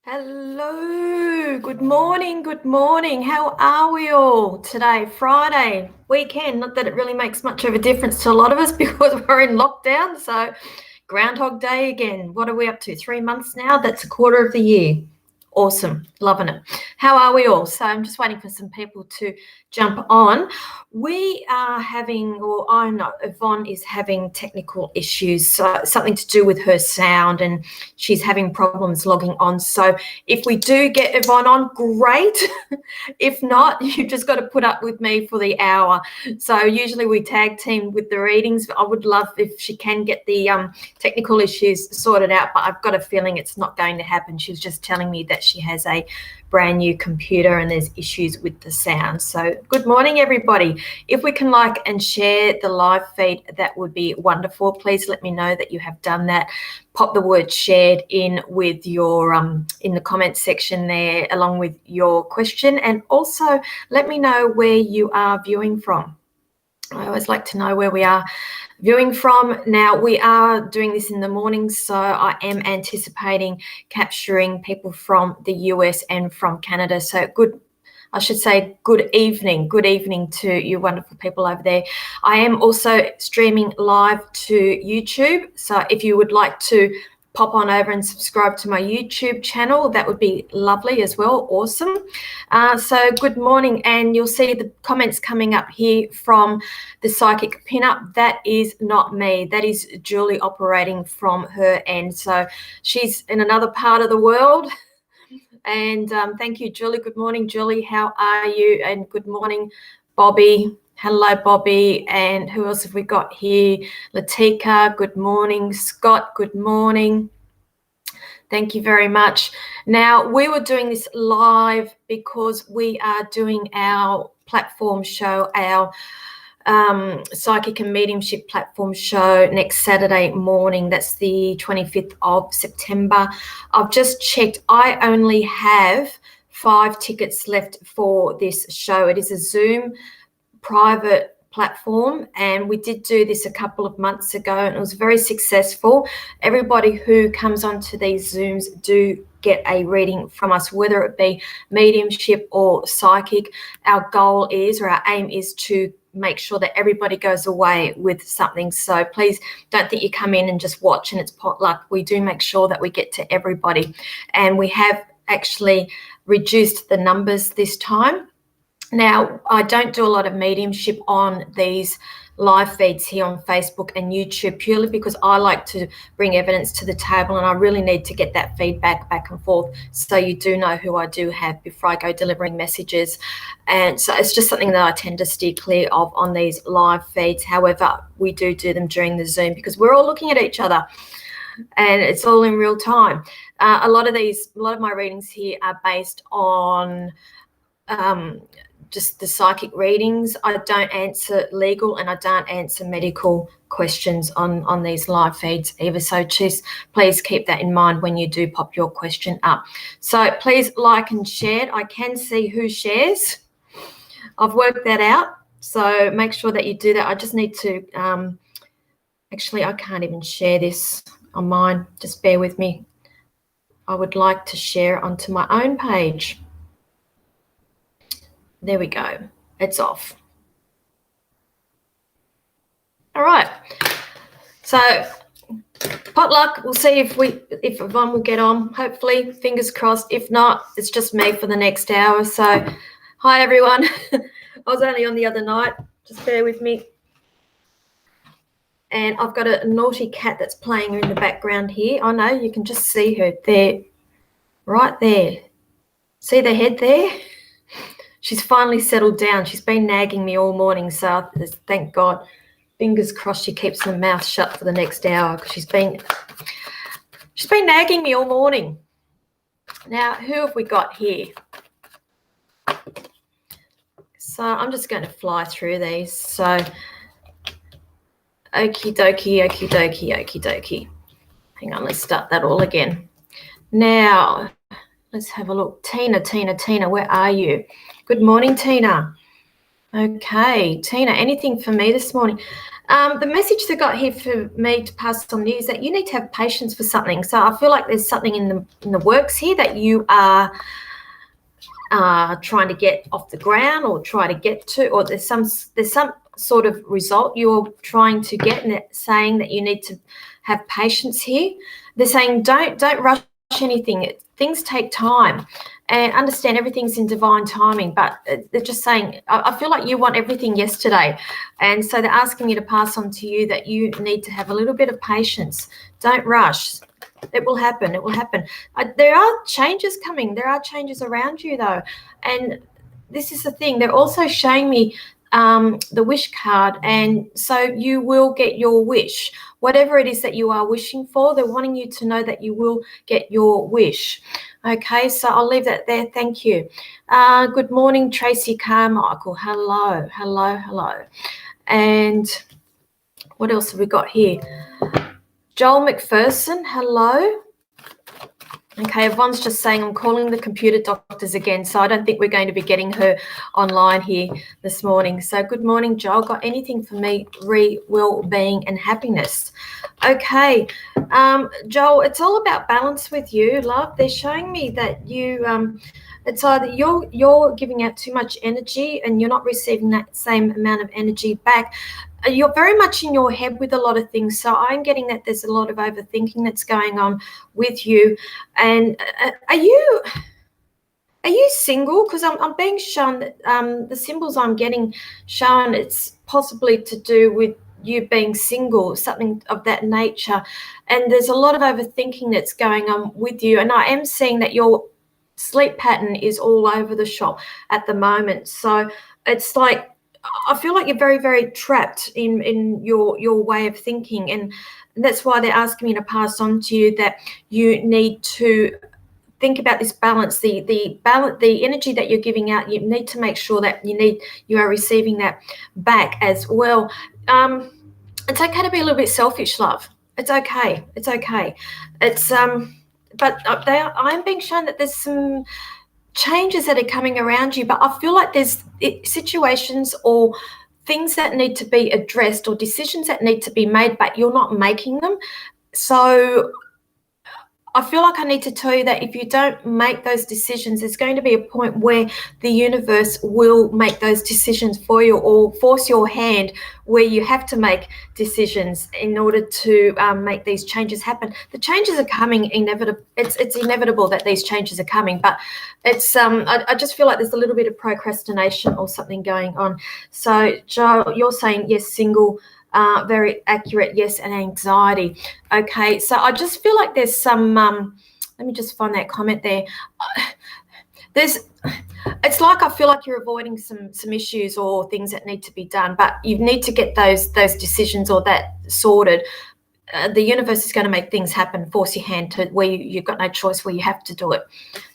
Hello, good morning. How are we all today? Friday, weekend. Not that it really makes much of a difference to a lot of us because we're in lockdown. So, Groundhog Day again. What are we up to? 3 months now? That's a quarter of the year. Awesome, loving it. How are we all? So I'm just waiting for some people to jump on. We are having, or I'm not, Yvonne is having technical issues, so something to do with her sound, and she's having problems logging on. So if we do get Yvonne on, great. If not, you've just got to put up with me for the hour. So usually we tag team with the readings. I would love if she can get the technical issues sorted out, but I've got a feeling it's not going to happen. She's just telling me that she has a brand new computer and there's issues with the sound. So good morning, everybody. If we can like and share the live feed, that would be wonderful. Please let me know that you have done that. Pop the word shared in with your in the comments section there, along with your question, and also let me know where you are viewing from. I always like to know where we are viewing from. Now, we are doing this in the morning, so I am anticipating capturing people from the US and from Canada. So good evening to you wonderful people over there. I am also streaming live to YouTube. So if you would like to pop on over and subscribe to my YouTube channel, that would be lovely as well. Awesome. So good morning, and you'll see the comments coming up here from the psychic pinup. That is not me. That is Julie operating from her end. So she's in another part of the world. And thank you, Julie. Good morning, Julie. How are you? And good morning, Bobby. Hello, Bobby. And who else have we got here? Latika, good morning. Scott, good morning. Thank you very much. Now, we were doing this live because we are doing our platform show, our psychic and mediumship platform show next Saturday morning. That's the 25th of September. I've just checked. I only have 5 tickets left for this show. It is a Zoom private platform, and we did do this a couple of months ago, and it was very successful. Everybody who comes onto these Zooms do get a reading from us, whether it be mediumship or psychic. Our goal is, or our aim is, to make sure that everybody goes away with something. So please don't think you come in and just watch and it's potluck. We do make sure that we get to everybody, and we have actually reduced the numbers this time. Now, I don't do a lot of mediumship on these live feeds here on Facebook and YouTube, purely because I like to bring evidence to the table, and I really need to get that feedback back and forth so you do know who I do have before I go delivering messages. And so it's just something that I tend to steer clear of on these live feeds. However, we do them during the Zoom because we're all looking at each other and it's all in real time. A lot of my readings here are based on just the psychic readings. I don't answer legal and I don't answer medical questions on these live feeds either. So please keep that in mind when you do pop your question up. So please like and share. I can see who shares. I've worked that out. So make sure that you do that. I just need to, actually, I can't even share this on mine. Just bear with me. I would like to share onto my own page. There we go. It's off. All right. So potluck. We'll see if Yvonne will get on. Hopefully, fingers crossed. If not, it's just me for the next hour. So hi, everyone. I was only on the other night. Just bear with me. And I've got a naughty cat that's playing in the background here. Oh, no, you can just see her there, right there. See the head there? She's finally settled down. She's been nagging me all morning, so thank God. Fingers crossed she keeps her mouth shut for the next hour, because she's been nagging me all morning. Now, who have we got here? So I'm just going to fly through these. So okie dokie, okie dokie, okie dokie. Hang on, let's start that all again. Now, let's have a look. Tina, where are you? Good morning, Tina. Okay, Tina, anything for me this morning? The message they got here for me to pass on to you is that you need to have patience for something. So I feel like there's something in the works here that you are trying to get off the ground or try to get to, or there's some sort of result you're trying to get, and it's saying that you need to have patience here. They're saying don't rush anything. Things take time, and understand everything's in divine timing. But they're just saying, I feel like you want everything yesterday, and so they're asking me to pass on to you that you need to have a little bit of patience. Don't rush. It will happen. It will happen. There are changes coming. There are changes around you, though. And this is the thing. They're also showing me the wish card. And so you will get your wish. Whatever it is that you are wishing for, they're wanting you to know that you will get your wish. Okay, so I'll leave that there. Thank you. Good morning, Tracy Carmichael. Hello, hello, hello. And what else have we got here? Joel Macpherson, hello. Okay, everyone's just saying I'm calling the computer doctors again, so I don't think we're going to be getting her online here this morning. So good morning, Joel. Got anything for me? Well-being and happiness. Okay, Joel, it's all about balance with you, love. They're showing me that you, it's either you're giving out too much energy and you're not receiving that same amount of energy back. You're very much in your head with a lot of things. So I'm getting that there's a lot of overthinking that's going on with you. And are you single? Because I'm being shown that the symbols I'm getting shown, it's possibly to do with you being single, something of that nature. And there's a lot of overthinking that's going on with you. And I am seeing that your sleep pattern is all over the shop at the moment. So it's like, I feel like you're very, very trapped in your way of thinking, and that's why they're asking me to pass on to you that you need to think about this balance, the balance, the energy that you're giving out. You need to make sure that you are receiving that back as well. It's okay to be a little bit selfish, love. It's okay. It's okay. It's but I'm being shown that there's some changes that are coming around you, but I feel like there's situations or things that need to be addressed or decisions that need to be made, but you're not making them. So I feel like I need to tell you that if you don't make those decisions, there's going to be a point where the universe will make those decisions for you or force your hand where you have to make decisions in order to make these changes happen. The changes are coming inevitable. It's inevitable that these changes are coming, but it's I just feel like there's a little bit of procrastination or something going on. So Joe, you're saying yes, single. Very accurate, yes, and anxiety. Okay, so I just feel like there's some, let me just find that comment there. It's like I feel like you're avoiding some issues or things that need to be done, but you need to get those decisions or that sorted. The universe is going to make things happen, force your hand to where you've got no choice, where you have to do it.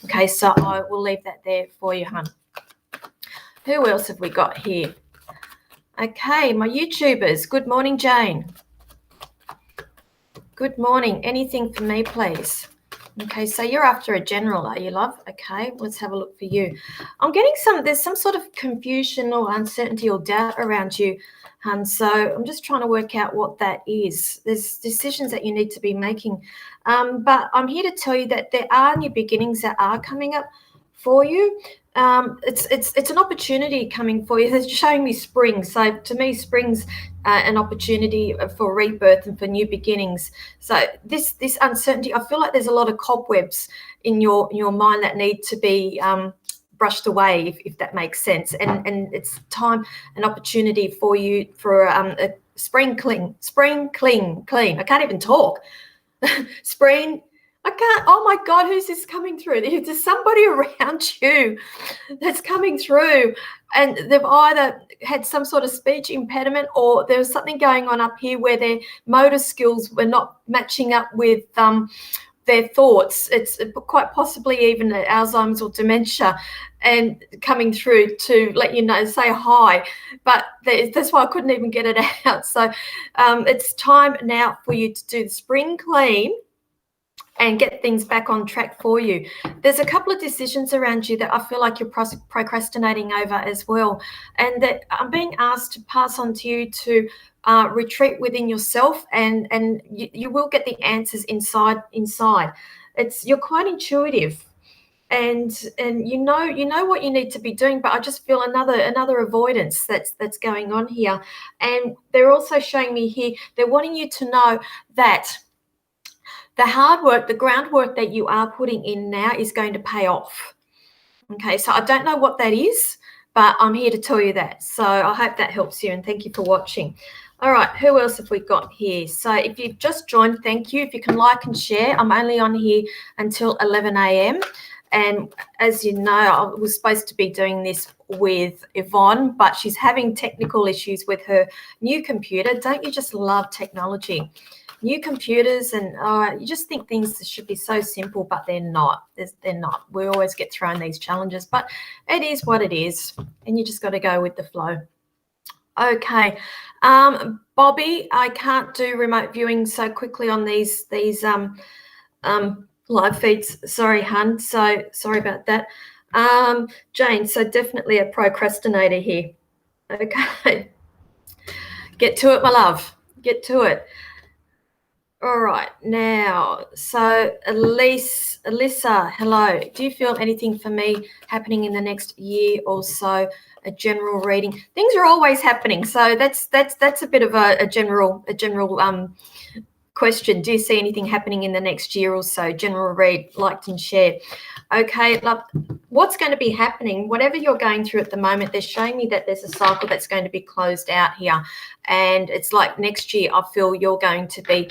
Okay, so I will leave that there for you, hun. Who else have we got here? Okay, my YouTubers. Good morning, Jane. Good morning. Anything for me, please? Okay, so you're after a general, are you, love? Okay, let's have a look for you. I'm getting there's some sort of confusion or uncertainty or doubt around you, hun. So I'm just trying to work out what that is. There's decisions that you need to be making. But I'm here to tell you that there are new beginnings that are coming up for you. It's an opportunity coming for you. It's showing me spring. So to me, spring's an opportunity for rebirth and for new beginnings. So this uncertainty, I feel like there's a lot of cobwebs in your mind that need to be brushed away, if that makes sense. And it's time, an opportunity for you for a spring clean. I can't even talk. Spring. I can't. Oh my God, who's this coming through? There's somebody around you that's coming through, and they've either had some sort of speech impediment or there was something going on up here where their motor skills were not matching up with their thoughts. It's quite possibly even Alzheimer's or dementia, and coming through to let you know, say hi. But that's why I couldn't even get it out. So it's time now for you to do the spring clean and get things back on track for you. There's a couple of decisions around you that I feel like you're procrastinating over as well, and that I'm being asked to pass on to you to retreat within yourself, and you will get the answers inside. You're quite intuitive, and you know what you need to be doing, but I just feel another avoidance that's going on here. And they're also showing me here, they're wanting you to know that the hard work, the groundwork that you are putting in now is going to pay off. Okay, so I don't know what that is, but I'm here to tell you that. So I hope that helps you, and thank you for watching. All right, who else have we got here? So if you've just joined, thank you. If you can like and share, I'm only on here until 11 a.m. And as you know, I was supposed to be doing this with Yvonne, but she's having technical issues with her new computer. Don't you just love technology? New computers, and you just think things should be so simple, but they're not. They're not. We always get thrown these challenges, but it is what it is, and you just got to go with the flow. Okay, Bobby, I can't do remote viewing so quickly on these live feeds. Sorry, hun. So sorry about that. Jayne, so definitely a procrastinator here. Okay, get to it, my love. Get to it. All right, now, so Alyssa, hello. Do you feel anything for me happening in the next year or so? A general reading. Things are always happening, so that's a bit of a general question. Do you see anything happening in the next year or so? General read, liked and shared. Okay, love. What's going to be happening? Whatever you're going through at the moment, they're showing me that there's a cycle that's going to be closed out here, and it's like next year. I feel you're going to be.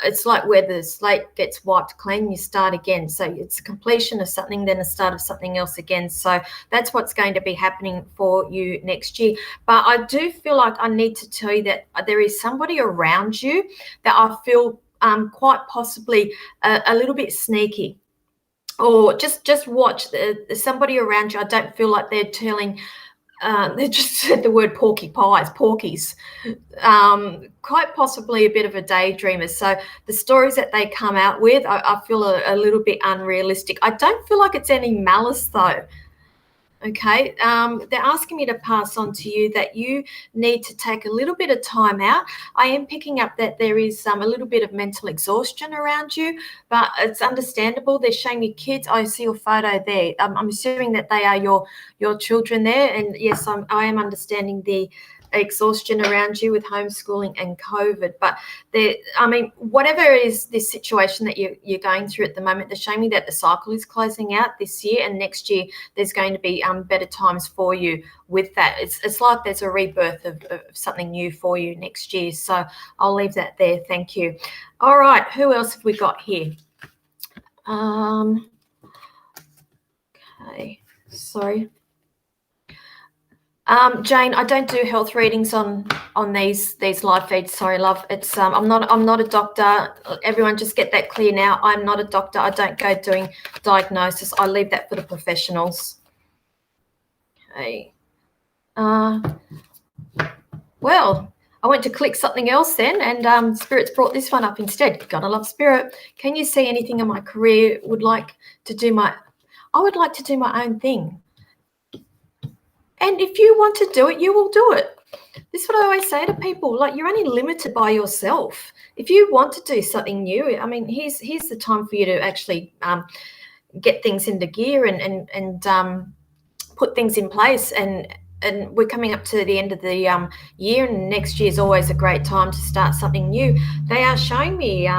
It's like where the slate gets wiped clean, you start again. So it's a completion of something, then a start of something else again. So that's what's going to be happening for you next year. But I do feel like I need to tell you that there is somebody around you that I feel quite possibly a little bit sneaky. Or just watch somebody around you. I don't feel like they're telling. They just said the word porkies. Quite possibly a bit of a daydreamer. So the stories that they come out with, I feel a little bit unrealistic. I don't feel like it's any malice though. Okay, they're asking me to pass on to you that you need to take a little bit of time out. I am picking up that there is a little bit of mental exhaustion around you, but it's understandable. They're showing you kids. I see your photo there. I'm assuming that they are your children there, and yes, I am understanding the exhaustion around you with homeschooling and COVID. But whatever is this situation that you're going through at the moment, they're showing me that the cycle is closing out this year, and next year there's going to be better times for you with that. It's like there's a rebirth of something new for you next year. So I'll leave that there. Thank you. All right, who else have we got here? Okay, sorry. Jayne, I don't do health readings on these live feeds. Sorry, love. It's I'm not a doctor. Everyone just get that clear now. I'm not a doctor. I don't go doing diagnosis. I leave that for the professionals. Okay. Well, I went to click something else then, and Spirit's brought this one up instead. Gotta love Spirit. Can you see anything in my career? I would like to do my own thing. And if you want to do it, you will do it. This is what I always say to people, like, you're only limited by yourself. If you want to do something new, I mean, here's the time for you to actually get things into gear and put things in place. And we're coming up to the end of the year, and next year is always a great time to start something new. They are showing me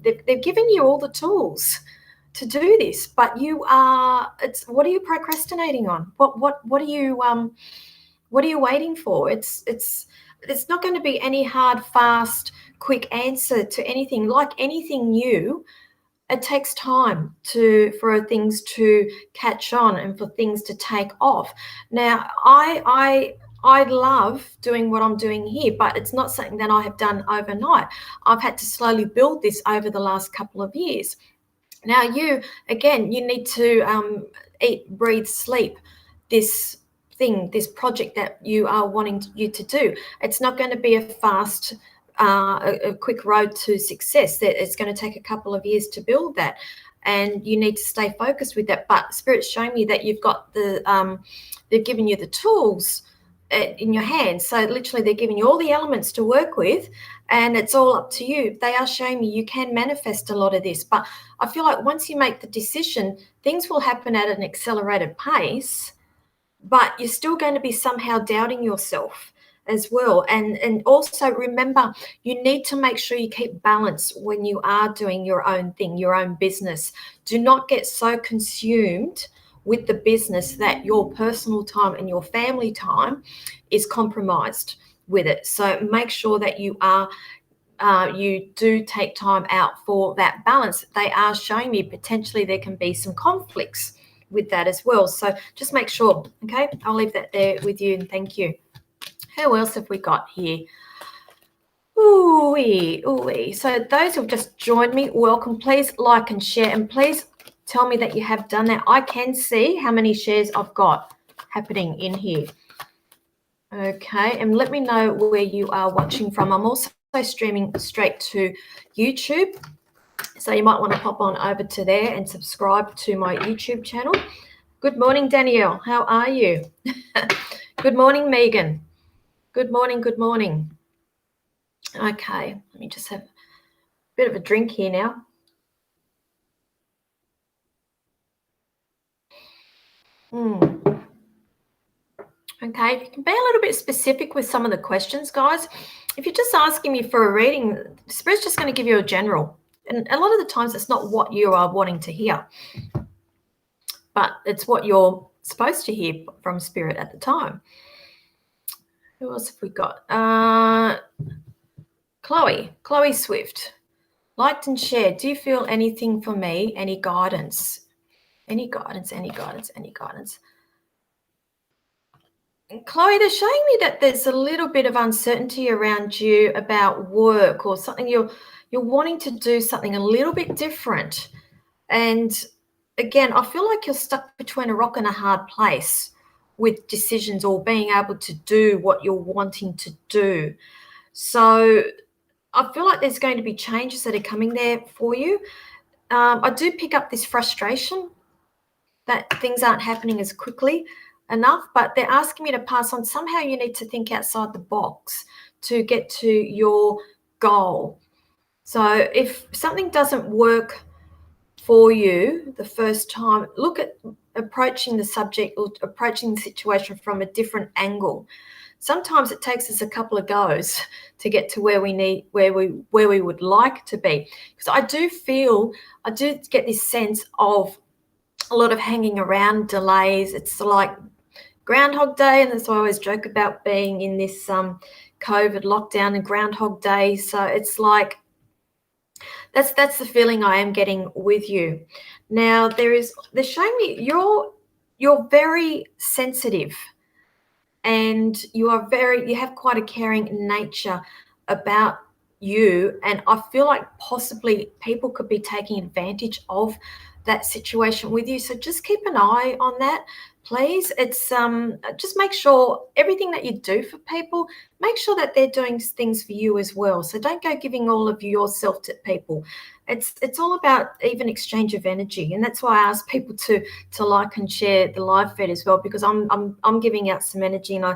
they've given you all the tools to do this, but what are you procrastinating on? What are you waiting for? It's not going to be any hard, fast, quick answer to anything. Like anything new, it takes time for things to catch on and for things to take off. Now, I love doing what I'm doing here, but it's not something that I have done overnight. I've had to slowly build this over the last couple of years. Now, you need to eat, breathe, sleep this project that you are wanting you to do. It's not going to be a fast, a quick road to success. It's going to take a couple of years to build that, and you need to stay focused with that. But Spirit's showing me that you've got they've given you the tools in your hands. So literally they're giving you all the elements to work with, and it's all up to you. They are showing you can manifest a lot of this, but I feel like once you make the decision, things will happen at an accelerated pace, but you're still going to be somehow doubting yourself as well. And also remember, you need to make sure you keep balance when you are doing your own thing, your own business. Do not get so consumed with the business that your personal time and your family time is compromised with it. So make sure that you do take time out for that balance. They are showing me potentially there can be some conflicts with that as well. So just make sure, okay? I'll leave that there with you, and thank you. Who else have we got here? Ooh-wee. So those who've just joined me, welcome. Please like and share, and please tell me that you have done that. I can see how many shares I've got happening in here. Okay, and let me know where you are watching from. I'm also streaming straight to YouTube, so you might want to pop on over to there and subscribe to my YouTube channel. Good morning, Danielle. How are you? Good morning, Megan. Good morning. Okay, let me just have a bit of a drink here now. Okay, you can be a little bit specific with some of the questions, guys. If you're just asking me for a reading, Spirit's just going to give you a general. And a lot of the times it's not what you are wanting to hear, but it's what you're supposed to hear from Spirit at the time. Who else have we got? Clohe Swift. Liked and shared. Do you feel anything for me? Any guidance? Any guidance? Clohe, they're showing me that there's a little bit of uncertainty around you about work or something. You're wanting to do something a little bit different. And again, I feel like you're stuck between a rock and a hard place with decisions or being able to do what you're wanting to do. So I feel like there's going to be changes that are coming there for you. I do pick up this frustration that things aren't happening as quickly enough, but they're asking me to pass on. Somehow you need to think outside the box to get to your goal. So if something doesn't work for you the first time, look at approaching the subject or approaching the situation from a different angle. Sometimes it takes us a couple of goes to get to where we would like to be. Because I do get this sense of a lot of hanging around, delays. It's like Groundhog Day, and that's why I always joke about being in this COVID lockdown and Groundhog Day. So it's like that's the feeling I am getting with you. Now they're showing me you're very sensitive, and you have quite a caring nature about you, and I feel like possibly people could be taking advantage of that situation with you. So just keep an eye on that, please. It's just make sure everything that you do for people, make sure that they're doing things for you as well. So don't go giving all of yourself to people. It's all about even exchange of energy, and that's why I ask people to like and share the live feed as well, because I'm giving out some energy, and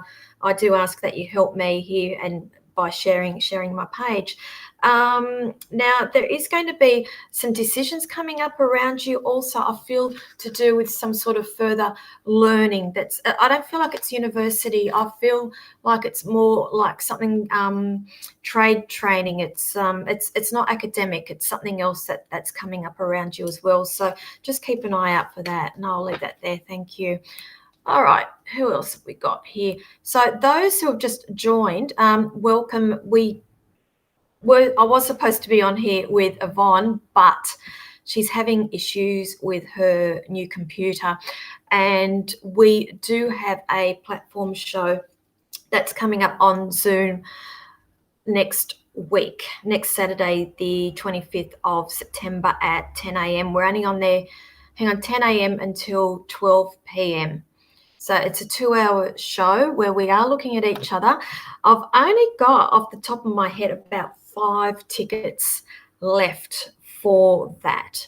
I do ask that you help me here and by sharing my page. Now there is going to be some decisions coming up around you also, I feel, to do with some sort of further learning. I don't feel like it's university. I feel like it's more like something trade training. It's not academic. It's something else that's coming up around you as well. So just keep an eye out for that, and I'll leave that there. Thank you. All right, who else have we got here? So those who have just joined, welcome. I was supposed to be on here with Yvonne, but she's having issues with her new computer, and we do have a platform show that's coming up on Zoom next week, next Saturday, the 25th of September at 10 a.m. We're only on there, 10 a.m. until 12 p.m. So it's a 2-hour show where we are looking at each other. I've only got, off the top of my head, about 5 tickets left for that.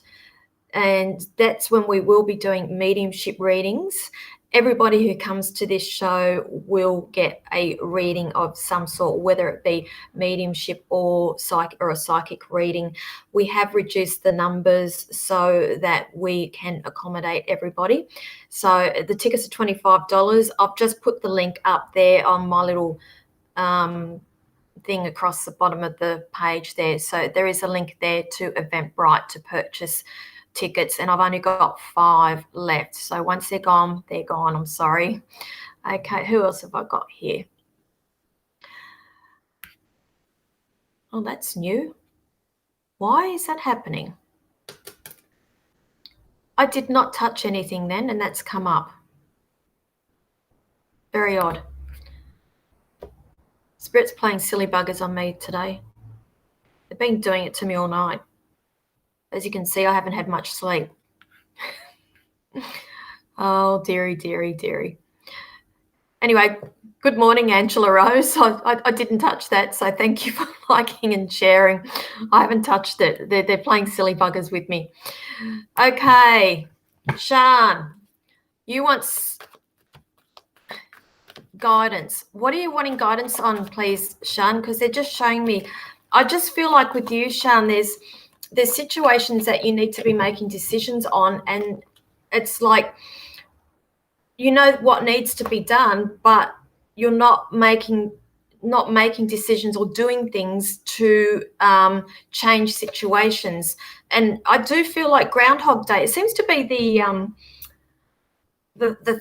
And that's when we will be doing mediumship readings everybody who comes to this show will get a reading of some sort, whether it be mediumship or a psychic reading. We have reduced the numbers so that we can accommodate everybody. So the tickets are $25. I've just put the link up there on my little thing across the bottom of the page there. So there is a link there to Eventbrite to purchase tickets, and I've only got 5 left. So once they're gone, they're gone. I'm sorry. Okay, who else have I got here? Oh, that's new. Why is that happening? I did not touch anything then, and that's come up. Very odd. Spirit's playing silly buggers on me today. They've been doing it to me all night. As you can see, I haven't had much sleep. Oh, dearie, dearie, dearie. Anyway, good morning, Angela Rose. I didn't touch that, so thank you for liking and sharing. I haven't touched it. They're playing silly buggers with me. Okay, Shan, you want guidance. What are you wanting guidance on, please, Shan? Because they're just showing me. I just feel like with you, Shan, there's situations that you need to be making decisions on, and it's like, you know what needs to be done, but you're not making decisions or doing things to change situations. And I do feel like Groundhog Day, it seems to be the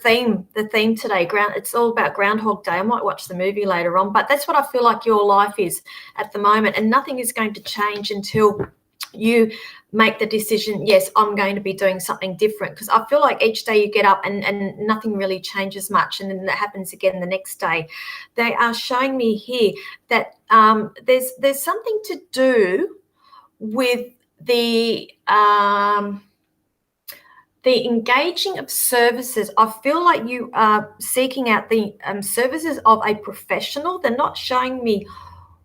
theme today. It's all about Groundhog Day. I might watch the movie later on, but that's what I feel like your life is at the moment, and nothing is going to change until you make the decision, yes, I'm going to be doing something different. Because I feel like each day you get up and nothing really changes much, and then that happens again the next day. They are showing me here that there's something to do with the engaging of services. I feel like you are seeking out the services of a professional. They're not showing me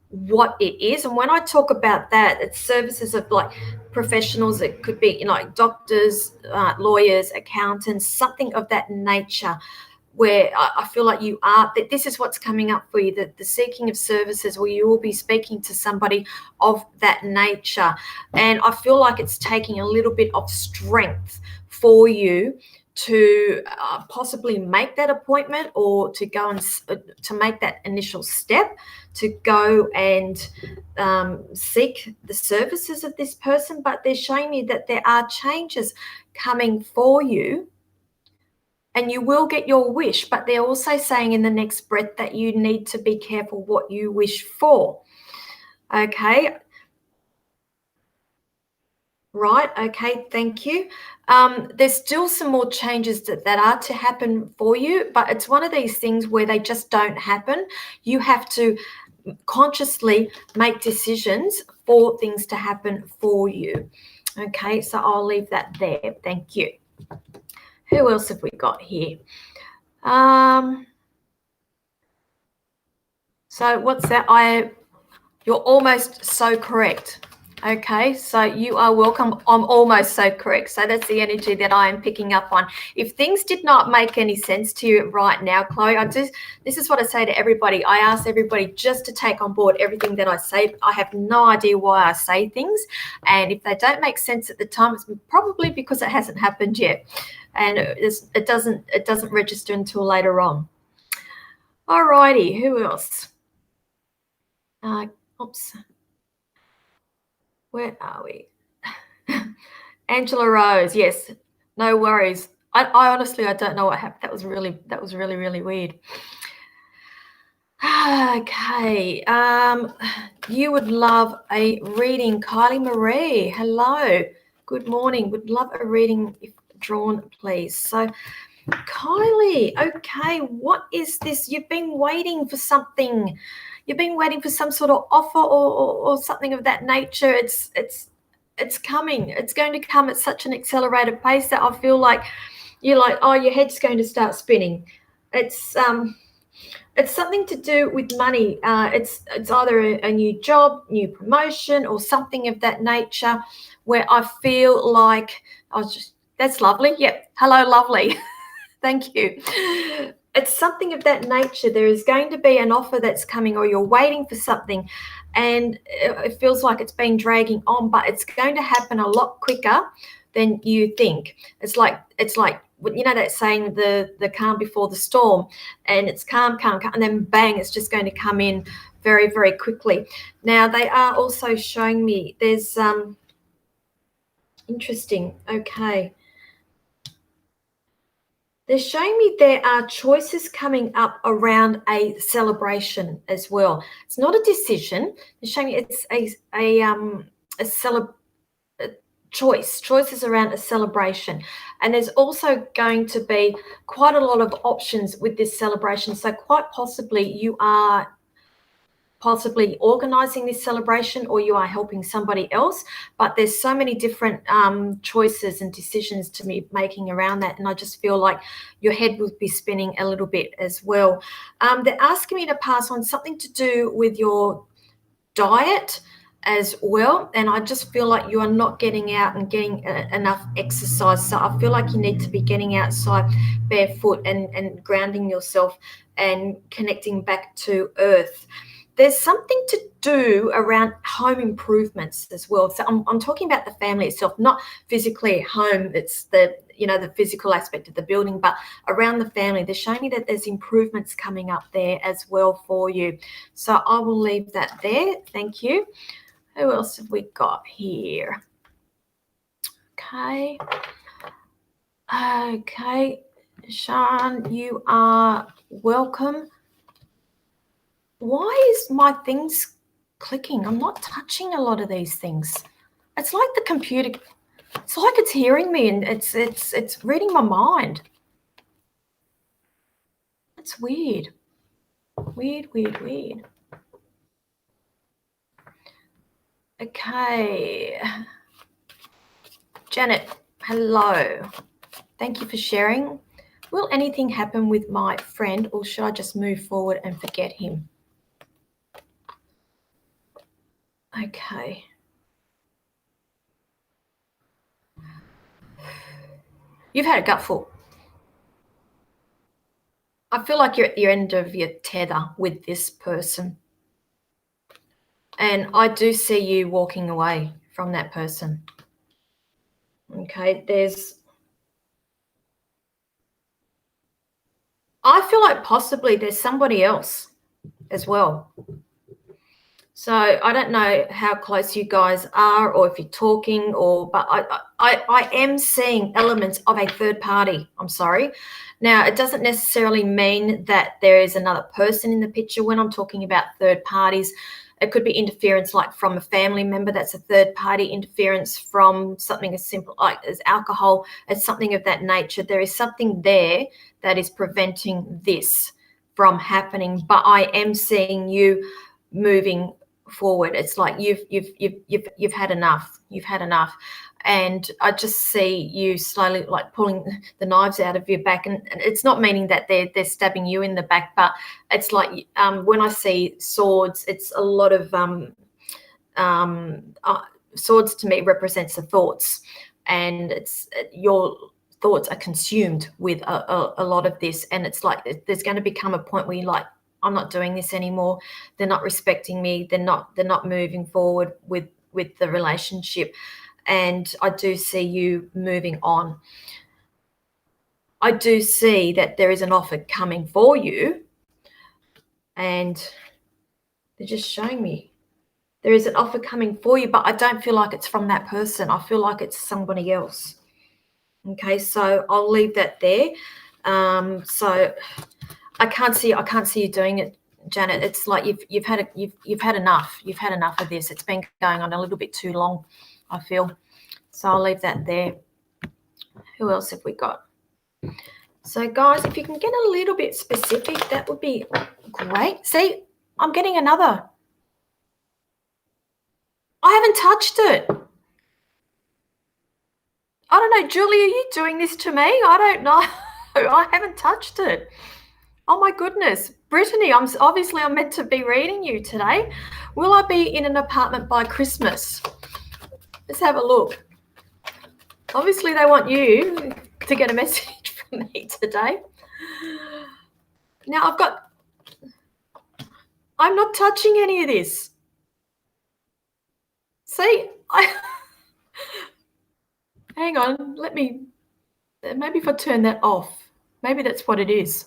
what it is. And when I talk about that, it's services of like professionals. It could be, like doctors, lawyers, accountants, something of that nature, where I feel like you are, that this is what's coming up for you, the seeking of services, where you will be speaking to somebody of that nature. And I feel like it's taking a little bit of strength for you to possibly make that appointment, or to go and to make that initial step to go and seek the services of this person. But they're showing me that there are changes coming for you, and you will get your wish. But they're also saying in the next breath that you need to be careful what you wish for. Okay. Right. Okay. Thank you. There's still some more changes that are to happen for you, but it's one of these things where they just don't happen. You have to consciously make decisions for things to happen for you. Okay. So I'll leave that there. Thank you. Who else have we got here? So what's that? You're almost so correct. Okay, so you are welcome. I'm almost so correct. So that's the energy that I am picking up on. If things did not make any sense to you right now, Chloe, this is what I say to everybody. I ask everybody just to take on board everything that I say. I have no idea why I say things, and if they don't make sense at the time, it's probably because it hasn't happened yet, and it doesn't register until later on. All righty, who else? Oops. Where are we? Angela Rose. Yes, no worries. I honestly, I don't know what happened. That was really, really weird. Okay. You would love a reading, Kylie Maree. Hello. Good morning. Would love a reading if drawn, please. So, Kylie, okay, what is this? You've been waiting for something. You've been waiting for some sort of offer or something of that nature. It's coming. It's going to come at such an accelerated pace that I feel like you're like, oh, your head's going to start spinning. It's something to do with money. It's either a new job, new promotion, or something of that nature, where I feel like that's lovely. Yep. Hello, lovely. Thank you. It's something of that nature. There is going to be an offer that's coming, or you're waiting for something, and it feels like it's been dragging on, but it's going to happen a lot quicker than you think. It's like you know that saying, the calm before the storm, and it's calm, and then bang, it's just going to come in very, very quickly. Now they are also showing me there's interesting. Okay. They're showing me there are choices coming up around a celebration as well. It's not a decision. They're showing me it's choices around a celebration. And there's also going to be quite a lot of options with this celebration. So quite possibly you are organizing this celebration, or you are helping somebody else, but there's so many different choices and decisions to be making around that, and I just feel like your head will be spinning a little bit as well. They're asking me to pass on something to do with your diet as well, and I just feel like you are not getting out and getting enough exercise. So I feel like you need to be getting outside barefoot and grounding yourself and connecting back to earth. There's something to do around home improvements as well. So I'm talking about the family itself, not physically at home. It's the physical aspect of the building, but around the family. They're showing me that there's improvements coming up there as well for you. So I will leave that there. Thank you. Who else have we got here? Okay. Sean, you are welcome. Why is my things clicking? I'm not touching a lot of these things. It's like the computer, it's like it's hearing me, and it's reading my mind. It's weird. Weird. Okay. Janet, hello. Thank you for sharing. Will anything happen with my friend, or should I just move forward and forget him? Okay. You've had a gutful. I feel like you're at the end of your tether with this person. And I do see you walking away from that person. Okay, I feel like possibly there's somebody else as well. So I don't know how close you guys are, or if you're talking, but I am seeing elements of a third party. I'm sorry. Now, it doesn't necessarily mean that there is another person in the picture. When I'm talking about third parties, it could be interference like from a family member. That's a third party interference from something as simple like as alcohol. It's something of that nature. There is something there that is preventing this from happening, but I am seeing you moving forward. It's like you've had enough. You've had enough. And I just see you slowly like pulling the knives out of your back, and it's not meaning that they're stabbing you in the back, but it's like when I see swords, it's a lot of swords to me represents the thoughts, and it's your thoughts are consumed with a lot of this, and it's like there's going to become a point where you're like, I'm not doing this anymore. They're not respecting me. They're not moving forward with the relationship. And I do see you moving on. I do see that there is an offer coming for you, and they're just showing me there is an offer coming for you, but I don't feel like it's from that person. I feel like it's somebody else. Okay, so I'll leave that there. So I can't see you doing it, Janet. It's like you've had enough. You've had enough of this. It's been going on a little bit too long, I feel. So I'll leave that there. Who else have we got? So guys, if you can get a little bit specific, that would be great. See, I'm getting another. I haven't touched it. I don't know, Julie, are you doing this to me? I don't know. I haven't touched it. Oh my goodness. Brittany, I'm meant to be reading you today. Will I be in an apartment by Christmas? Let's have a look. Obviously they want you to get a message me today. Now I'm not touching any of this. See, hang on, maybe if I turn that off, maybe that's what it is.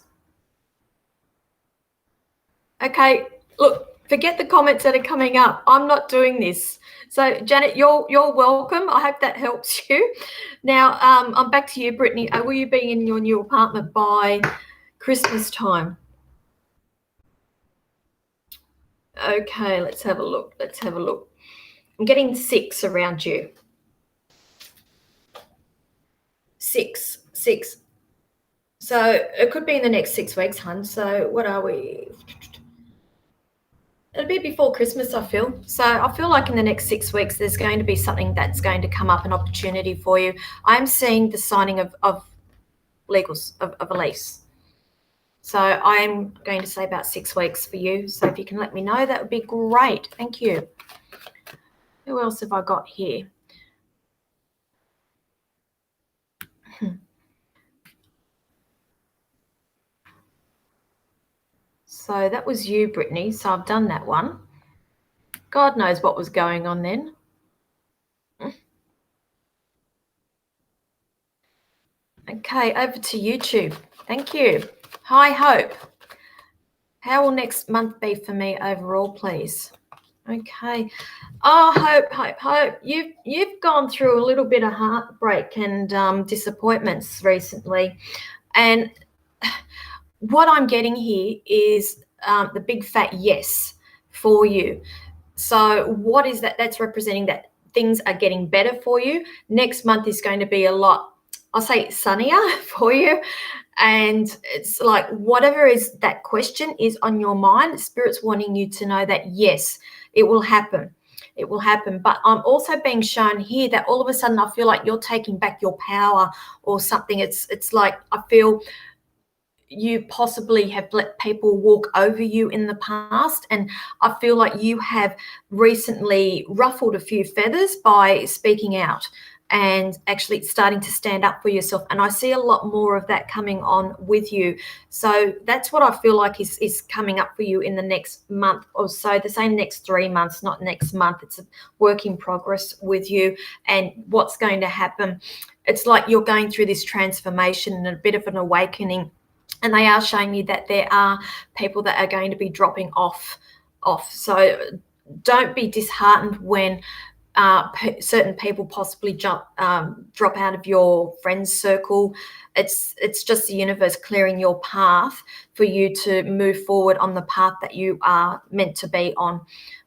Okay, look, forget the comments that are coming up. I'm not doing this. So Janet, you're welcome. I hope that helps you. Now, I'm back to you, Brittany. Will you be in your new apartment by Christmas time? Okay, let's have a look. I'm getting 6 around you. 6. So it could be in the next 6 weeks, hun. So what are we? It'll be before Christmas, I feel. So I feel like in the next 6 weeks, there's going to be something that's going to come up, an opportunity for you. I'm seeing the signing of legals, of a lease. So I'm going to say about 6 weeks for you. So if you can let me know, that would be great. Thank you. Who else have I got here? So that was you, Brittany. So I've done that one. God knows what was going on then. Okay, over to YouTube. Thank you. Hi, Hope. How will next month be for me overall, please? Okay. Oh, Hope. You've gone through a little bit of heartbreak and disappointments recently, and what I'm getting here is the big fat yes for you. So what is that? That's representing that things are getting better for you. Next month is going to be a lot, I'll say, sunnier for you. And it's like whatever is that question is on your mind, Spirit's wanting you to know that, yes, it will happen. It will happen. But I'm also being shown here that all of a sudden I feel like you're taking back your power or something. It's like I feel you possibly have let people walk over you in the past, and I feel like you have recently ruffled a few feathers by speaking out and actually starting to stand up for yourself, and I see a lot more of that coming on with you. So that's what I feel like is coming up for you in the next month or so. They're saying next 3 months, not next month. It's a work in progress with you, and what's going to happen, it's like you're going through this transformation and a bit of an awakening. And they are showing me that there are people that are going to be dropping off. So don't be disheartened when certain people possibly drop out of your friends circle. It's just the universe clearing your path for you to move forward on the path that you are meant to be on.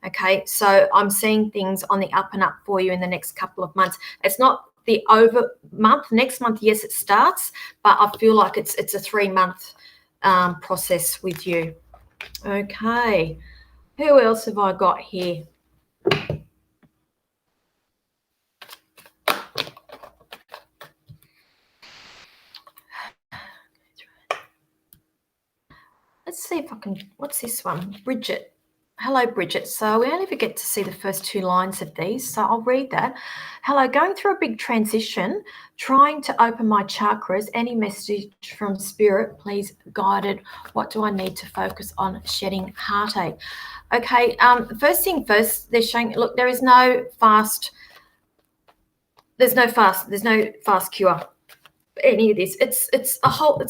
Okay, so I'm seeing things on the up and up for you in the next couple of months. It's not the over month. Next month, yes, it starts, but I feel like it's a 3-month process with you. Okay, who else have I got here? Let's see if I can, what's this one? Bridget. Hello, Bridget. So we only ever get to see the first 2 lines of these, so I'll read that. Hello, going through a big transition, trying to open my chakras. Any message from Spirit, please, guided. What do I need to focus on? Shedding heartache. Okay, first thing first, they're showing, look, there's no fast cure. Any of this, it's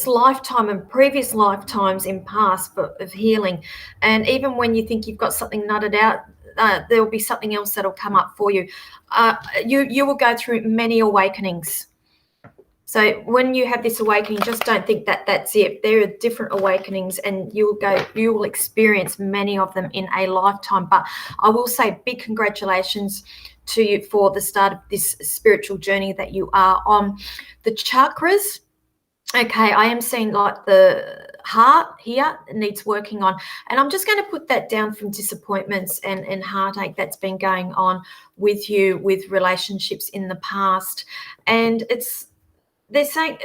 lifetime and previous lifetimes in past of healing, and even when you think you've got something nutted out, there will be something else that'll come up for you. You will go through many awakenings. So when you have this awakening, just don't think that that's it. There are different awakenings, and you will experience many of them in a lifetime. But I will say big congratulations to you for the start of this spiritual journey that you are on. The chakras, okay, I am seeing like the heart here needs working on, and I'm just going to put that down from disappointments and heartache that's been going on with you with relationships in the past. And they're saying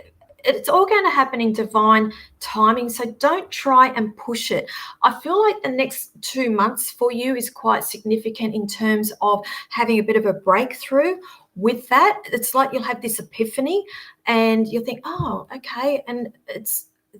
it's all going to happen in divine timing. So don't try and push it. I feel like the next 2 months for you is quite significant in terms of having a bit of a breakthrough with that. It's like you'll have this epiphany and you'll think, oh, okay. And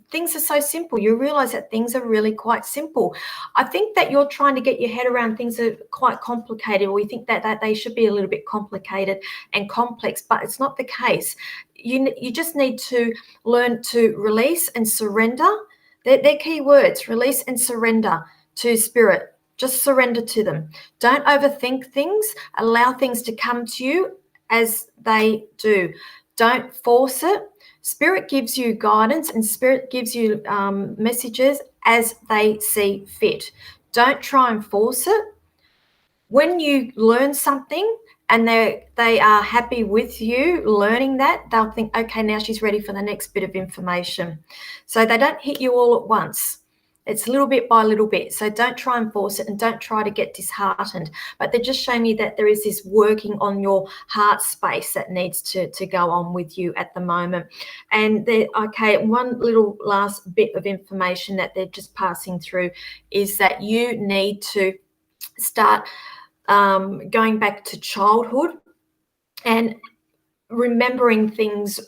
things are so simple. You realize that things are really quite simple. I think that you're trying to get your head around things that are quite complicated, or you think that they should be a little bit complicated and complex, but it's not the case. You just need to learn to release and surrender. They're key words: release and surrender to spirit. Just surrender to them. Don't overthink things. Allow things to come to you as they do. Don't force it. Spirit gives you guidance and spirit gives you messages as they see fit. Don't try and force it. When you learn something and they are happy with you learning that, they'll think, okay, now she's ready for the next bit of information. So they don't hit you all at once. It's little bit by little bit. So don't try and force it and don't try to get disheartened. But they're just showing me that there is this working on your heart space that needs to go on with you at the moment. And one little last bit of information that they're just passing through is that you need to start going back to childhood and remembering things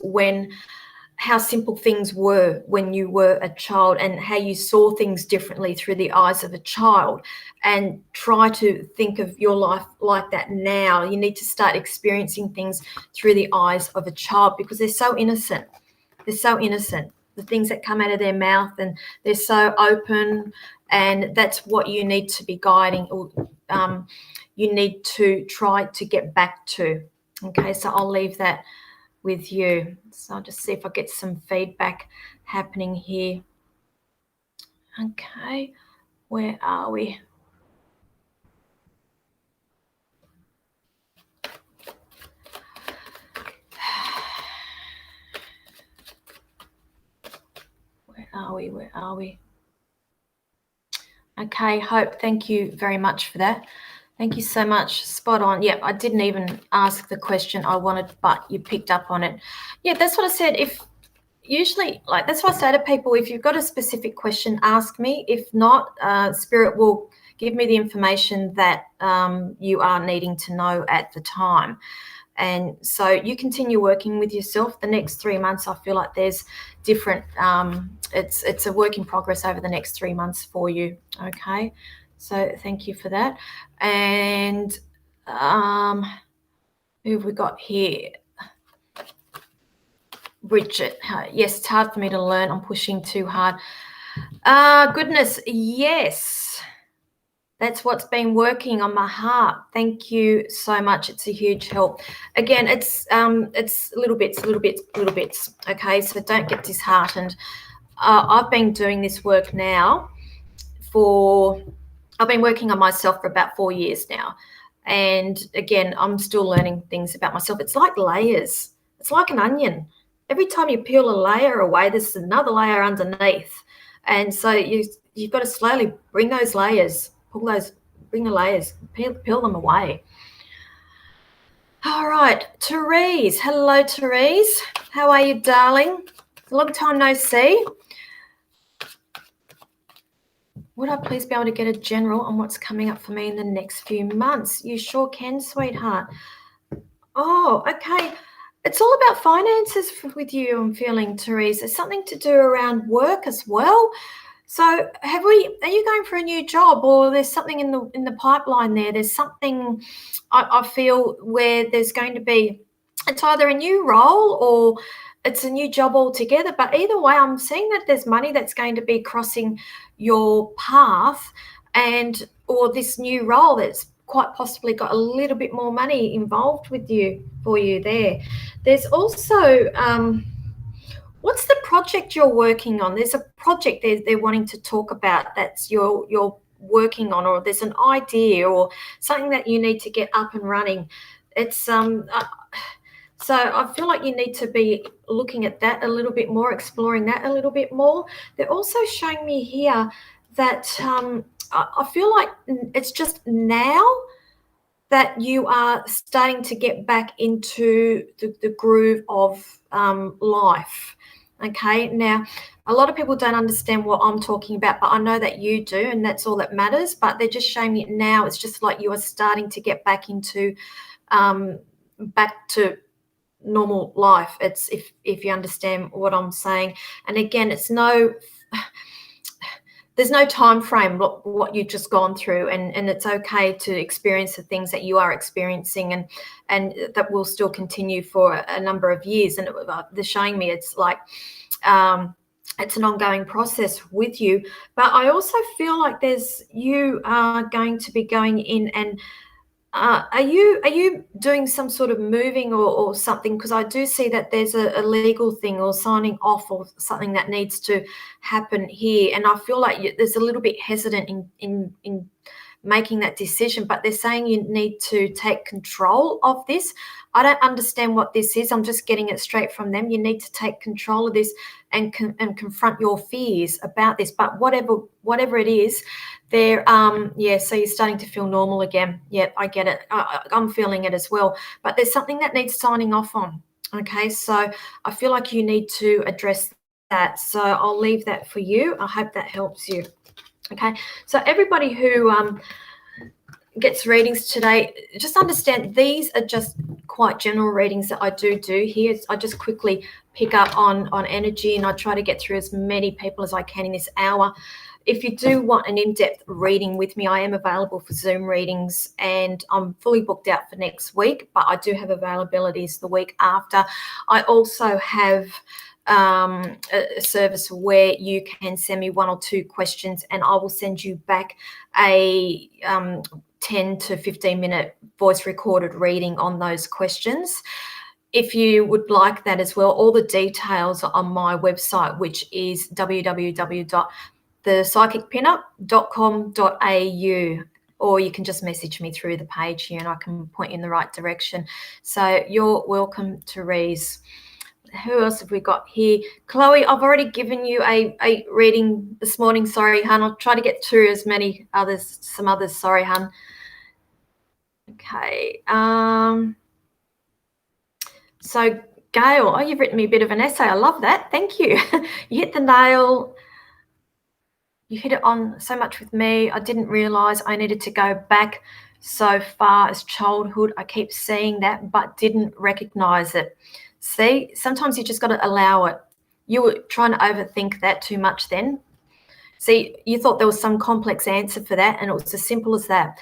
how simple things were when you were a child and how you saw things differently through the eyes of a child, and try to think of your life like that now. You need to start experiencing things through the eyes of a child because they're so innocent. They're so innocent. The things that come out of their mouth, and they're so open, and that's what you need to be guiding, or you need to try to get back to. Okay, so I'll leave that with you. So I'll just see if I get some feedback happening here. Okay, where are we? Where are we? Okay, Hope, thank you very much for that. Thank you so much. Spot on. Yep, I didn't even ask the question I wanted, but you picked up on it. Yeah, that's what I said. That's what I say to people, if you've got a specific question, ask me. If not, Spirit will give me the information that you are needing to know at the time. And so you continue working with yourself. The next 3 months, I feel like there's different, it's a work in progress over the next 3 months for you. Okay. So thank you for that. And who have we got here? Bridget. Yes, it's hard for me to learn. I'm pushing too hard. Goodness, yes. That's what's been working on my heart. Thank you so much. It's a huge help. Again, it's little bits. Okay, so don't get disheartened. I've been doing this work now I've been working on myself for about 4 years now. And again, I'm still learning things about myself. It's like layers. It's like an onion. Every time you peel a layer away, there's another layer underneath. And so you've got to slowly bring those layers, bring the layers, peel them away. All right, Terese. Hello, Terese. How are you, darling? Long time no see. Would I please be able to get a general on what's coming up for me in the next few months? You sure can, sweetheart. Oh, okay. It's all about finances with you, I'm feeling, Terese. There's something to do around work as well. So are you going for a new job, or there's something in the pipeline there? There's something I feel where there's going to be, it's either a new role or it's a new job altogether. But either way, I'm seeing that there's money that's going to be crossing your path, or this new role that's quite possibly got a little bit more money involved for you there. There's also what's the project you're working on? There's a project they're wanting to talk about that's you're working on, or there's an idea or something that you need to get up and running. It's so I feel like you need to be looking at that a little bit more, exploring that a little bit more. They're also showing me here that I feel like it's just now that you are starting to get back into the groove of life. Okay, now a lot of people don't understand what I'm talking about, but I know that you do, and that's all that matters. But they're just showing me now it's just like you are starting to get back into back to normal life. It's if you understand what I'm saying. And again, there's no time frame what you've just gone through, and it's okay to experience the things that you are experiencing, and that will still continue for a number of years. And they're showing me it's like it's an ongoing process with you. But I also feel like you are going to be going in and are you doing some sort of moving or something? Because I do see that there's a legal thing or signing off or something that needs to happen here, and I feel like there's a little bit hesitant in making that decision. But they're saying you need to take control of this. I don't understand what this is. I'm just getting it straight from them. You need to take control of this and confront your fears about this. But whatever it is, so you're starting to feel normal again. Yeah, I get it. I'm feeling it as well. But there's something that needs signing off on. Okay, so I feel like you need to address that. So I'll leave that for you. I hope that helps you. Okay, so everybody who gets readings today, just understand these are just quite general readings that I do here. I just quickly pick up on energy, and I try to get through as many people as I can in this hour. If you do want an in-depth reading with me, I am available for Zoom readings, and I'm fully booked out for next week, but I do have availabilities the week after. I also have a service where you can send me 1 or 2 questions, and I will send you back a 10 to 15 minute voice recorded reading on those questions. If you would like that as well, all the details are on my website, which is www.thepsychicpinup.com.au, or you can just message me through the page here and I can point you in the right direction. So you're welcome, Terese. Who else have we got here? Chloe, I've already given you a reading this morning. Sorry, hun. I'll try to get through some others. Sorry, hun. Okay. So Gail, you've written me a bit of an essay. I love that. Thank you. You hit the nail. You hit it on so much with me. I didn't realize I needed to go back so far as childhood. I keep seeing that, but didn't recognize it. See, sometimes you just got to allow it. You were trying to overthink that too much then. See, you thought there was some complex answer for that, and it was as simple as that.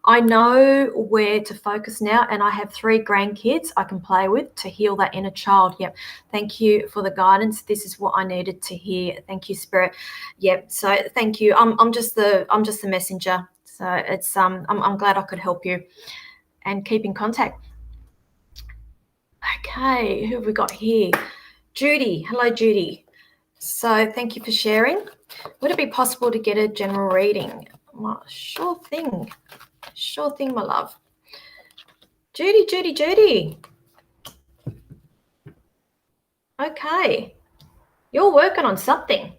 I know where to focus now, and I have 3 grandkids I can play with to heal that inner child. Yep. Thank you for the guidance. This is what I needed to hear. Thank you, Spirit. Yep. So thank you. I'm just the messenger. So it's I'm glad I could help you and keep in contact. Okay, who have we got here? Judy. Hello, Judy. So thank you for sharing. Would it be possible to get a general reading? Well, sure thing. Sure thing, my love. Judy. Okay. You're working on something.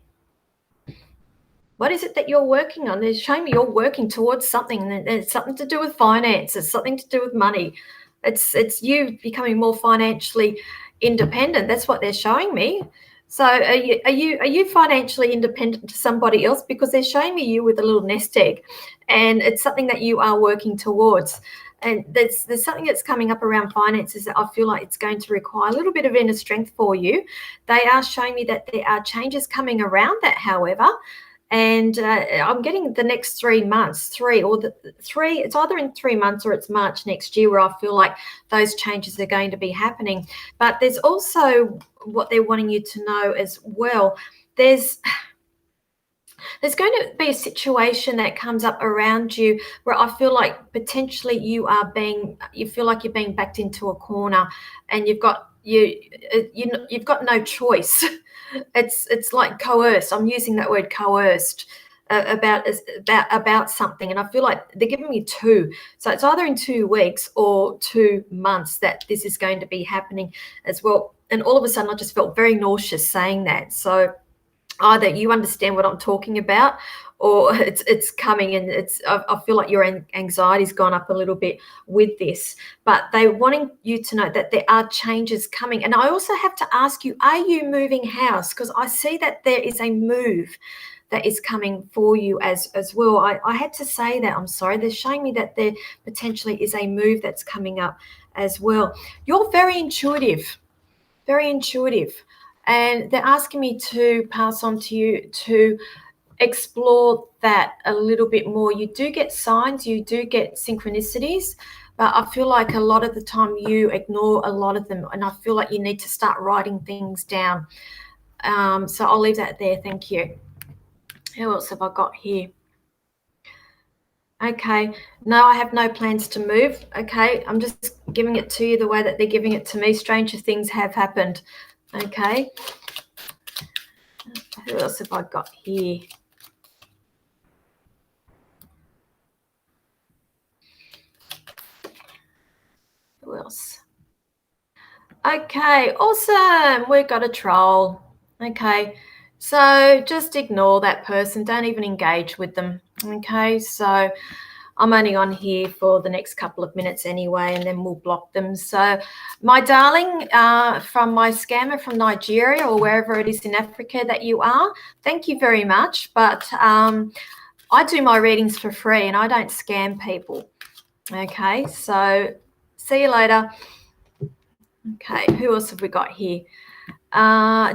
What is it that you're working on? They're showing me you're working towards something, and it's something to do with finance. It's something to do with money. It's you becoming more financially independent. That's what they're showing me. So are you financially independent to somebody else? Because they're showing me you with a little nest egg, and it's something that you are working towards. And there's something that's coming up around finances that I feel like it's going to require a little bit of inner strength for you. They are showing me that there are changes coming around that, however. And I'm getting the next 3 months, it's either in 3 months or it's March next year where I feel like those changes are going to be happening. But there's also what they're wanting you to know as well. There's going to be a situation that comes up around you where I feel like potentially you feel like you're being backed into a corner, and you've got no choice. It's like coerced. I'm using that word coerced about something, and I feel like they're giving me 2. So it's either in 2 weeks or 2 months that this is going to be happening as well. And all of a sudden, I just felt very nauseous saying that. So either you understand what I'm talking about, or it's coming, and I feel like your anxiety's gone up a little bit with this. But they're wanting you to know that there are changes coming. And I also have to ask you, are you moving house? Because I see that there is a move that is coming for you as well. I had to say that. I'm sorry. They're showing me that there potentially is a move that's coming up as well. You're very intuitive, very intuitive. And they're asking me to pass on to you to explore that a little bit more. You do get signs, you do get synchronicities, but I feel like a lot of the time you ignore a lot of them, and I feel like you need to start writing things down. So I'll leave that there. Thank you. Who else have I got here? Okay, no, I have no plans to move. Okay, I'm just giving it to you the way that they're giving it to me. Stranger things have happened. Okay, who else have I got here? Who else? Okay, awesome. We've got a troll. Okay, so just ignore that person. Don't even engage with them. Okay, so I'm only on here for the next couple of minutes anyway, and then we'll block them. So, my darling, from my scammer from Nigeria or wherever it is in Africa that you are, thank you very much. But I do my readings for free and I don't scam people. Okay, so see you later. Okay, who else have we got here?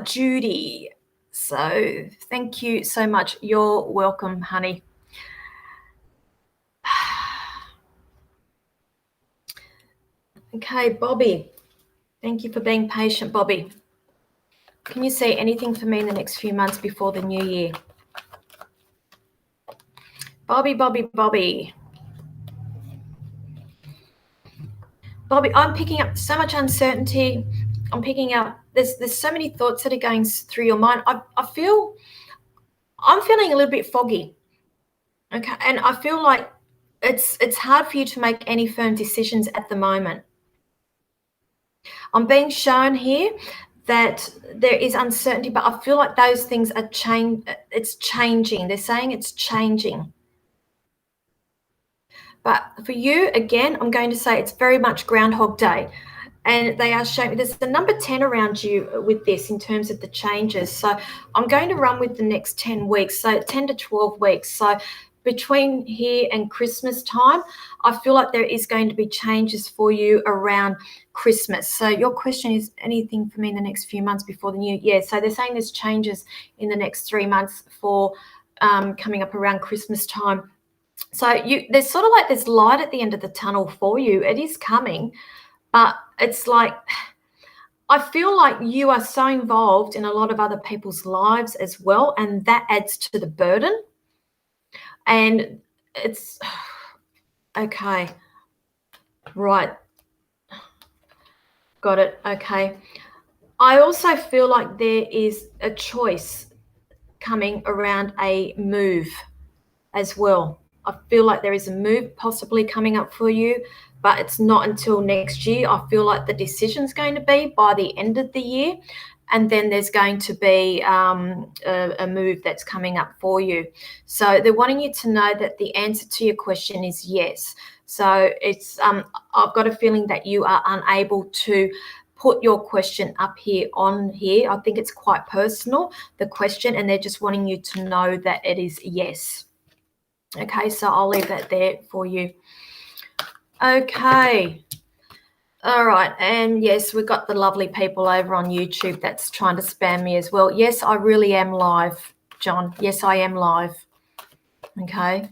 Judy. So thank you so much. You're welcome, honey. Okay, Bobby. Thank you for being patient, Bobby. Can you say anything for me in the next few months before the new year? Bobby, Bobby, Bobby. Bobby, I'm picking up so much uncertainty. I'm picking up, there's so many thoughts that are going through your mind. I'm feeling a little bit foggy. Okay, and I feel like it's hard for you to make any firm decisions at the moment. I'm being shown here that there is uncertainty, but I feel like those things are it's changing. They're saying it's changing. But for you, again, I'm going to say it's very much Groundhog Day. And they are showing there's the number 10 around you with this in terms of the changes. So I'm going to run with the next 10 weeks, so 10 to 12 weeks. So between here and Christmas time, I feel like there is going to be changes for you around Christmas. So your question is anything for me in the next few months before the new year. So they're saying there's changes in the next 3 months for coming up around Christmas time. So there's sort of like this light at the end of the tunnel for you. It is coming, but it's like I feel like you are so involved in a lot of other people's lives as well, and that adds to the burden. And it's okay. Right. Got it. Okay. I also feel like there is a choice coming around a move as well. I feel like there is a move possibly coming up for you, but it's not until next year. I feel like the decision's going to be by the end of the year, and then there's going to be a move that's coming up for you. So they're wanting you to know that the answer to your question is yes. So it's I've got a feeling that you are unable to put your question up here on here. I think it's quite personal, the question, and they're just wanting you to know that it is yes. Okay, so I'll leave that there for you. Okay. All right. And yes, we've got the lovely people over on YouTube that's trying to spam me as well. Yes, I really am live, John. Yes, I am live. Okay.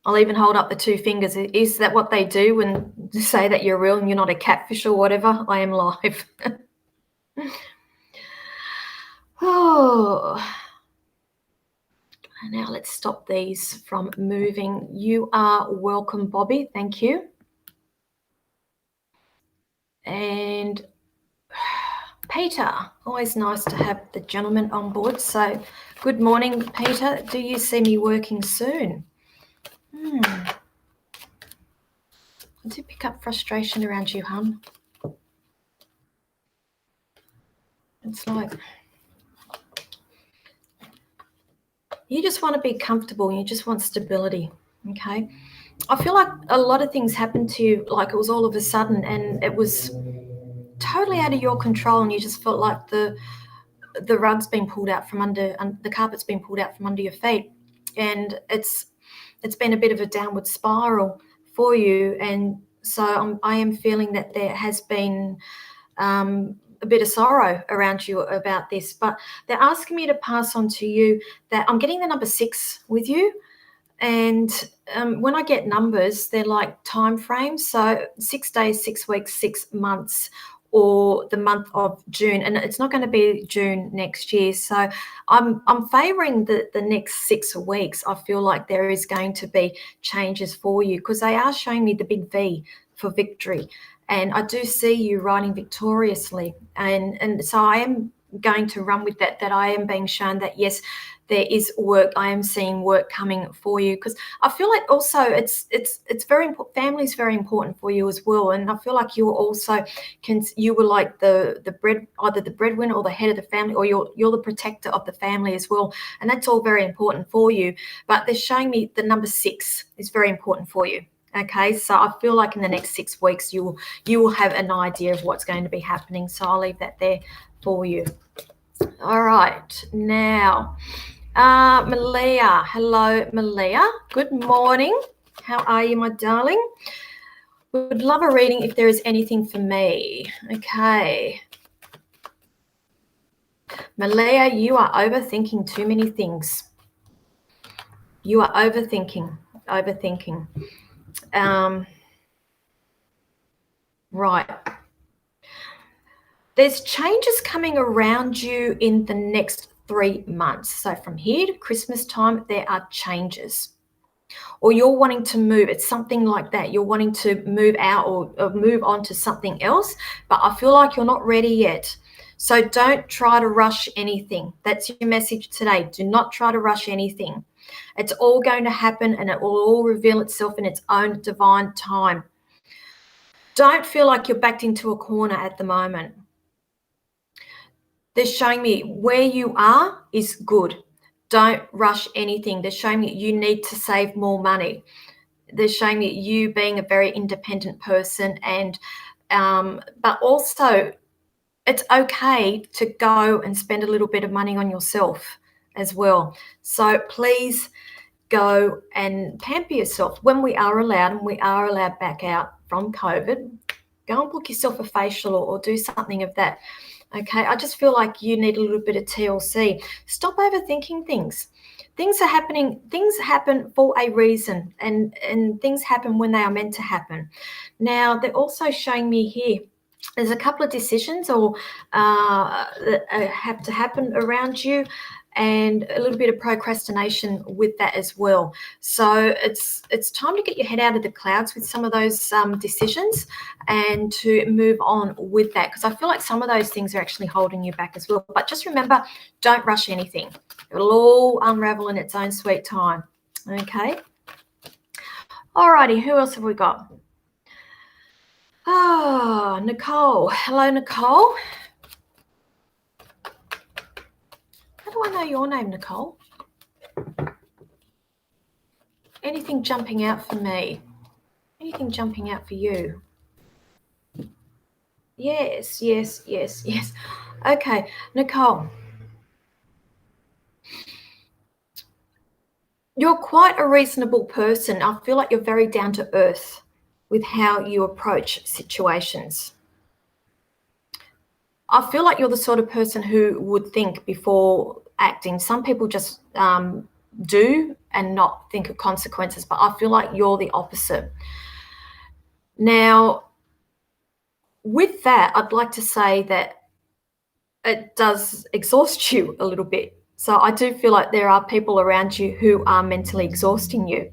I'll even hold up the 2 fingers. Is that what they do when they say that you're real and you're not a catfish or whatever? I am live. Oh. Now let's stop these from moving. You are welcome, Bobby. Thank you. And Peter, always nice to have the gentleman on board. So good morning, Peter. Do you see me working soon? I do pick up frustration around you, hun. It's like you just want to be comfortable. You just want stability, okay? I feel like a lot of things happened to you, like it was all of a sudden, and it was totally out of your control, and you just felt like the rug's been pulled out from under, the carpet's been pulled out from under your feet, and it's been a bit of a downward spiral for you. And so I am feeling that there has been a bit of sorrow around you about this, but they're asking me to pass on to you that I'm getting the number 6 with you. And when I get numbers, they're like time frames. So 6 days, 6 weeks, 6 months, or the month of June. And it's not going to be June next year. So I'm favouring the next 6 weeks. I feel like there is going to be changes for you, because they are showing me the big V for victory. And I do see you riding victoriously. And so I am going to run with that I am being shown that, yes, there is work. I am seeing work coming for you, because I feel like also it's very important. Family is very important for you as well. And I feel like you also you were like either the breadwinner or the head of the family, or you're the protector of the family as well. And that's all very important for you. But they're showing me the number 6 is very important for you. Okay, so I feel like in the next 6 weeks you will have an idea of what's going to be happening. So I'll leave that there for you. All right, now Malia. Hello, Malia. Good morning. How are you, my darling? Would love a reading if there is anything for me. Okay. Malia, you are overthinking too many things. You are overthinking. Right. There's changes coming around you in the next 3 months. So from here to Christmas time, there are changes. Or you're wanting to move. It's something like that. You're wanting to move out or move on to something else, but I feel like you're not ready yet. So don't try to rush anything. That's your message today. Do not try to rush anything. It's all going to happen, and it will all reveal itself in its own divine time. Don't feel like you're backed into a corner at the moment. They're showing me where you are is good. Don't rush anything. They're showing me you need to save more money. They're showing me you being a very independent person, and but also it's okay to go and spend a little bit of money on yourself as well. So please go and pamper yourself when we are allowed, and we are allowed back out from COVID. Go and book yourself a facial or do something of that. Okay, I just feel like you need a little bit of TLC. Stop overthinking things. Things are happening. Things happen for a reason, and things happen when they are meant to happen. Now, they're also showing me here, there's a couple of decisions that have to happen around you, and a little bit of procrastination with that as well. So it's time to get your head out of the clouds with some of those decisions and to move on with that, because I feel like some of those things are actually holding you back as well. But just remember, don't rush anything. It'll all unravel in its own sweet time. Okay. Alrighty, who else have we got? Oh, Nicole. Hello, Nicole. How do I know your name, Nicole? Anything jumping out for me? Anything jumping out for you? Yes. Okay, Nicole. You're quite a reasonable person. I feel like you're very down to earth with how you approach situations. I feel like you're the sort of person who would think before acting. Some people just do and not think of consequences, but I feel like you're the opposite. Now, with that, I'd like to say that it does exhaust you a little bit. So I do feel like there are people around you who are mentally exhausting you.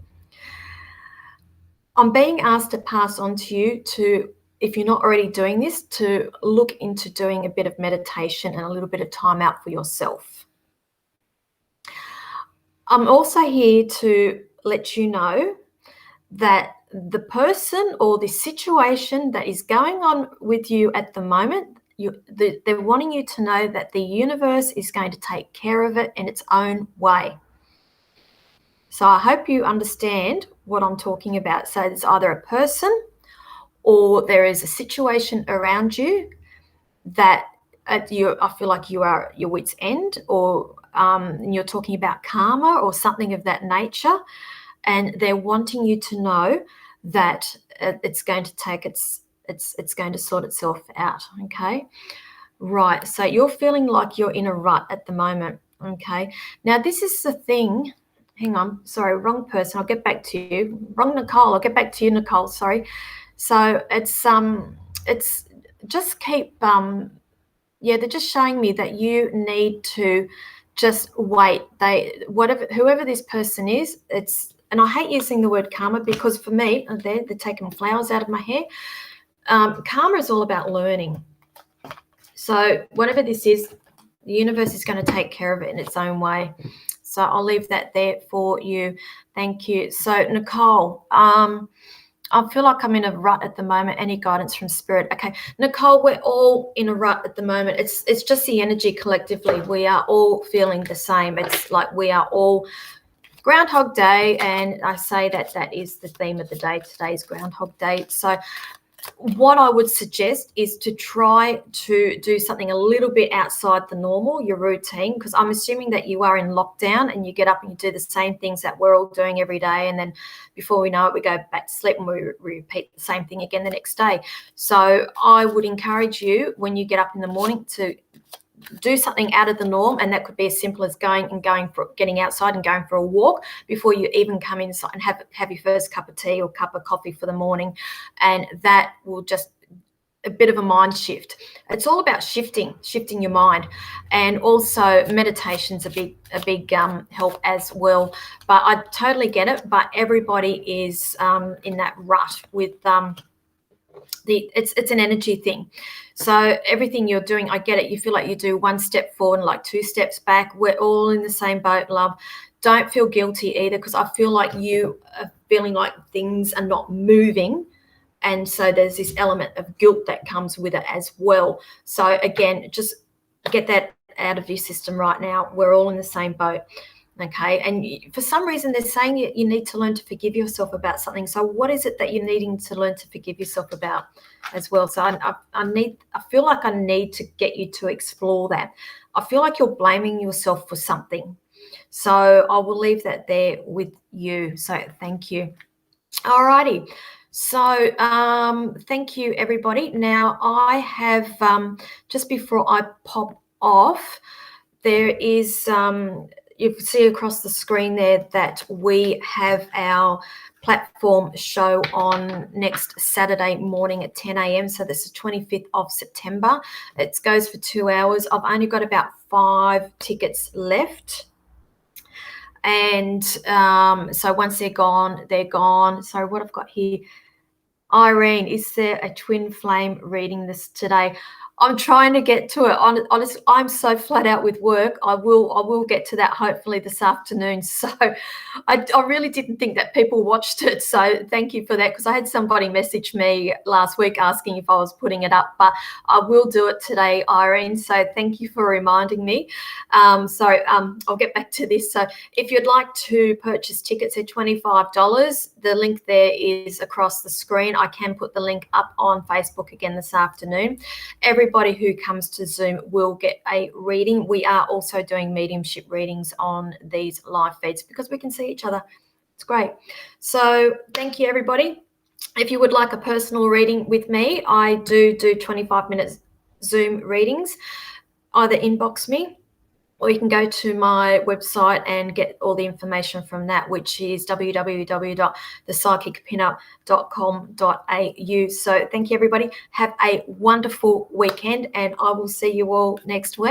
I'm being asked to pass on to you to, if you're not already doing this, to look into doing a bit of meditation and a little bit of time out for yourself. I'm also here to let you know that the person or the situation that is going on with you at the moment they're wanting you to know that the universe is going to take care of it in its own way. So I hope you understand what I'm talking about. So there's either a person or there is a situation around you that I feel like you are at your wit's end, or you're talking about karma or something of that nature, and they're wanting you to know that it's going to take it's going to sort itself out. Okay, right. So you're feeling like you're in a rut at the moment. Okay, now this is the thing. Hang on, sorry, wrong person. I'll get back to you. Wrong Nicole. I'll get back to you, Nicole. Sorry. So it's just keep yeah, they're just showing me that you need to just wait. Whoever this person is, and I hate using the word karma because for me, they're taking flowers out of my hair. Karma is all about learning. So whatever this is, the universe is going to take care of it in its own way. So I'll leave that there for you. Thank you. So Nicole, I feel like I'm in a rut at the moment. Any guidance from spirit? Okay, Nicole, we're all in a rut at the moment. It's just the energy collectively. We are all feeling the same. It's like we are all Groundhog Day, and I say that is the theme of the day. Today's Groundhog Day. So what I would suggest is to try to do something a little bit outside the normal, your routine, because I'm assuming that you are in lockdown and you get up and you do the same things that we're all doing every day. And then before we know it, we go back to sleep and we repeat the same thing again the next day. So I would encourage you when you get up in the morning to do something out of the norm, and that could be as simple as getting outside and going for a walk before you even come inside and have your first cup of tea or cup of coffee for the morning, and that will just a bit of a mind shift. It's all about shifting your mind, and also meditation's a big help as well. But I totally get it. But everybody is in that rut with it's an energy thing. So everything you're doing, I get it. You feel like you do one step forward and like two steps back. We're all in the same boat, love. Don't feel guilty either, because I feel like you are feeling like things are not moving. And so there's this element of guilt that comes with it as well. So again, just get that out of your system right now. We're all in the same boat. Okay, and for some reason they're saying you need to learn to forgive yourself about something. So what is it that you're needing to learn to forgive yourself about as well? So I feel like I need to get you to explore that. I feel like you're blaming yourself for something. So I will leave that there with you. So thank you. All righty. So thank you, everybody. Now I have, just before I pop off, there is... you can see across the screen there that we have our platform show on next Saturday morning at 10 a.m. So this is 25th of September. It goes for 2 hours. I've only got about 5 tickets left. And so once they're gone, they're gone. So what I've got here, Irene, is there a twin flame reading this today? I'm trying to get to it. Honestly, I'm so flat out with work. I will get to that hopefully this afternoon. So I really didn't think that people watched it. So thank you for that, because I had somebody message me last week asking if I was putting it up, but I will do it today, Irene. So thank you for reminding me. I'll get back to this. So if you'd like to purchase tickets at $25, the link there is across the screen. I can put the link up on Facebook again this afternoon. Everybody who comes to Zoom will get a reading. We are also doing mediumship readings on these live feeds because we can see each other. It's great. So thank you, everybody. If you would like a personal reading with me, I do 25-minute Zoom readings. Either inbox me, or you can go to my website and get all the information from that, which is www.thepsychicpinup.com.au. So thank you, everybody. Have a wonderful weekend, and I will see you all next week.